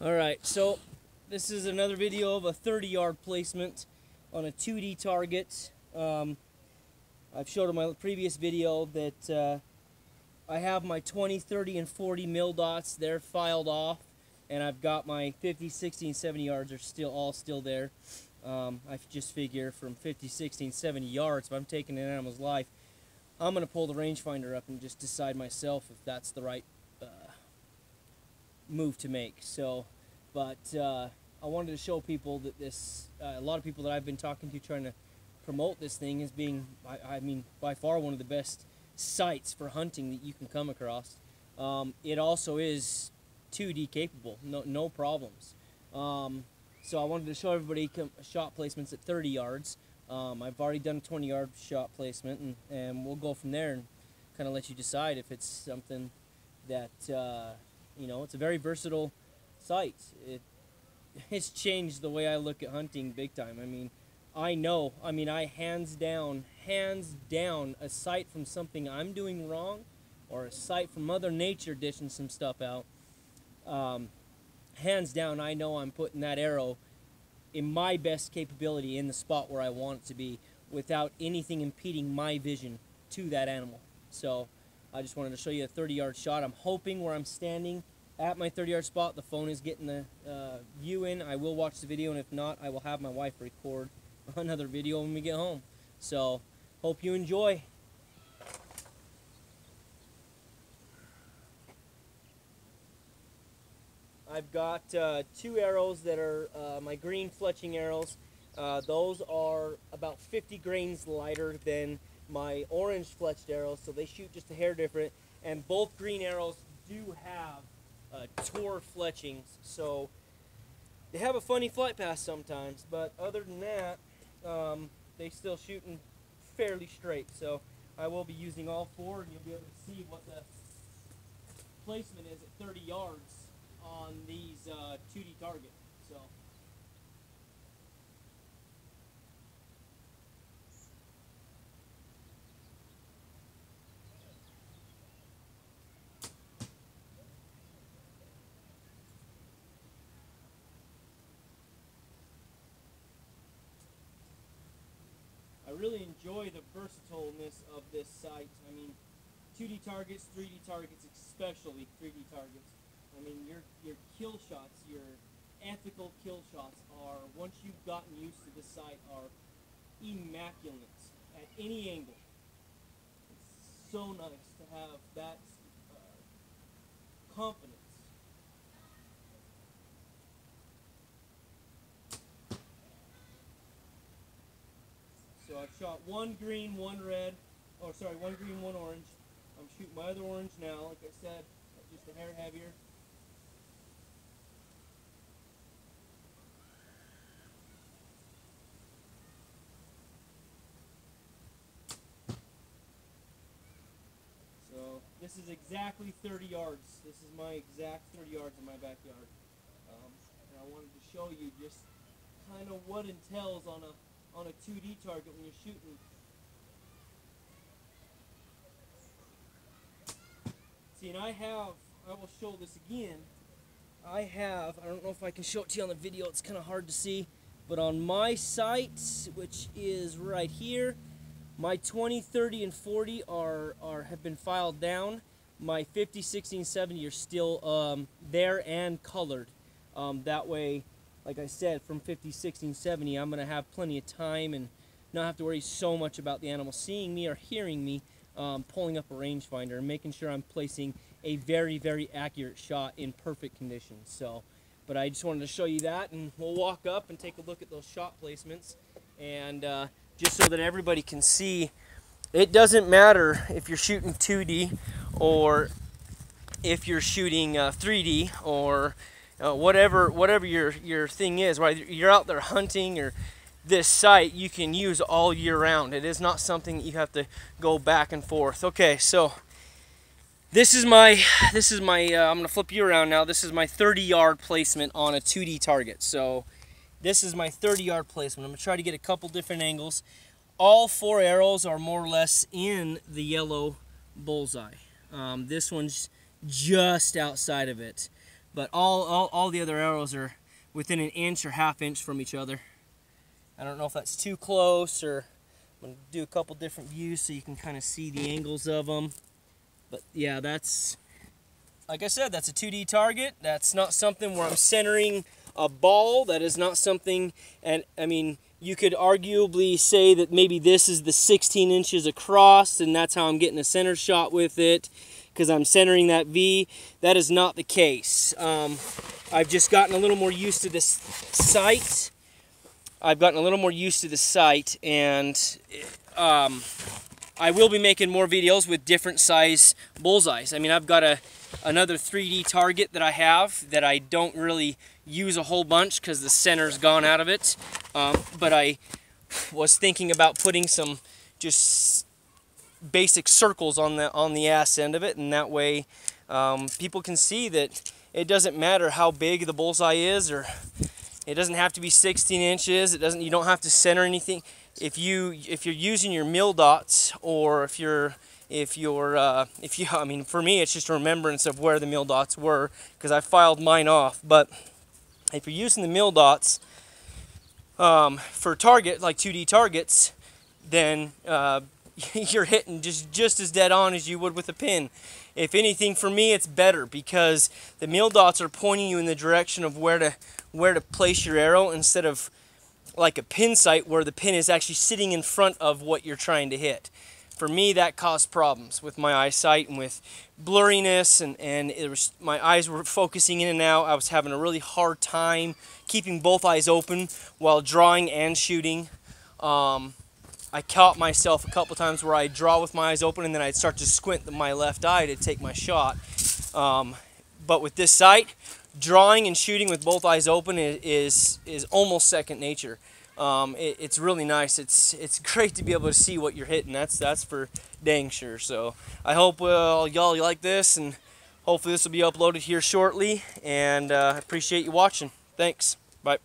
Alright, so this is another video of a 30-yard placement on a 2D target. I've showed in my previous video that I have my 20, 30, and 40 mil dots. They're filed off, and I've got my 50, 60, and 70 yards are all still there. I just figure from 50, 60, and 70 yards, if I'm taking an animal's life, I'm going to pull the rangefinder up and just decide myself if that's the right move to make. So, but I wanted to show people that this, a lot of people that I've been talking to trying to promote this thing as being, I mean, by far one of the best sites for hunting that you can come across. It also is 2D capable, no problems. So I wanted to show everybody shot placements at 30 yards. I've already done a 20-yard shot placement, and we'll go from there and kind of let you decide if it's something that, you know, it's a very versatile site. It's changed the way I look at hunting big time. I mean, I hands down, a sight from something I'm doing wrong, or a sight from Mother Nature dishing some stuff out, hands down, I know I'm putting that arrow in my best capability in the spot where I want it to be without anything impeding my vision to that animal. So I just wanted to show you a 30-yard shot. I'm hoping where I'm standing at my 30-yard spot, the phone is getting the view in. I will watch the video, and if not, I will have my wife record another video when we get home. So hope you enjoy. I've got two arrows that are my green fletching arrows. Those are about 50 grains lighter than my orange fletched arrows, so they shoot just a hair different. And both green arrows do have Tor fletchings, so they have a funny flight path sometimes, but other than that, they still shooting fairly straight. So I will be using all four, and you'll be able to see what the placement is at 30 yards on these 2D targets. So I really enjoy the versatility of this site. I mean, 2D targets, 3D targets, especially 3D targets. I mean, your kill shots, your ethical kill shots are, once you've gotten used to this site, are immaculate at any angle. It's so nice to have that confidence. So I've shot one green, one red, oh sorry, one green, one orange. I'm shooting my other orange now, like I said, just a hair heavier. So this is exactly 30 yards. This is my exact 30 yards in my backyard. And I wanted to show you just kind of what entails on a 2D target when you're shooting. See, and I will show this again. I don't know if I can show it to you on the video, it's kind of hard to see, but on my site, which is right here, my 20, 30, and 40 have been filed down. My 50, 60, and 70 are still there and colored. That way, like I said, from 50, 60, and 70, I'm going to have plenty of time and not have to worry so much about the animal seeing me or hearing me pulling up a rangefinder and making sure I'm placing a very, very accurate shot in perfect conditions. So, but I just wanted to show you that, and we'll walk up and take a look at those shot placements, and just so that everybody can see, it doesn't matter if you're shooting 2D or if you're shooting 3D or whatever your thing is, whether you're out there hunting or this site, you can use all year round. It is not something that you have to go back and forth. Okay, so this is my I'm gonna flip you around now. This is my 30-yard placement on a 2D target. So this is my 30-yard placement. I'm gonna try to get a couple different angles. All four arrows are more or less in the yellow bullseye. This one's just outside of it. But all the other arrows are within an inch or half inch from each other. I don't know if that's too close, or I'm going to do a couple different views so you can kind of see the angles of them. But yeah, that's, like I said, that's a 2D target. That's not something where I'm centering a ball. That is not something, and I mean, you could arguably say that maybe this is the 16 inches across and that's how I'm getting a center shot with it, because I'm centering that V. That is not the case. I've just gotten a little more used to this sight. And I will be making more videos with different size bullseyes. I mean, I've got another 3D target that I have that I don't really use a whole bunch because the center's gone out of it. But I was thinking about putting some just basic circles on the ass end of it, and that way people can see that it doesn't matter how big the bullseye is, or it doesn't have to be 16 inches. You don't have to center anything. If you're using your mil dots, or I mean, for me, it's just a remembrance of where the mil dots were, because I filed mine off. But if you're using the mil dots for target, like 2D targets, then you're hitting just as dead on as you would with a pin. If anything, for me, it's better, because the mil dots are pointing you in the direction of where to place your arrow, instead of like a pin sight where the pin is actually sitting in front of what you're trying to hit. For me, that caused problems with my eyesight and with blurriness, and my eyes were focusing in and out. I was having a really hard time keeping both eyes open while drawing and shooting. I caught myself a couple times where I'd draw with my eyes open and then I'd start to squint my left eye to take my shot. But with this sight, drawing and shooting with both eyes open is almost second nature. It's really nice. It's great to be able to see what you're hitting. That's for dang sure. So I hope y'all like this, and hopefully this will be uploaded here shortly. And I appreciate you watching. Thanks. Bye.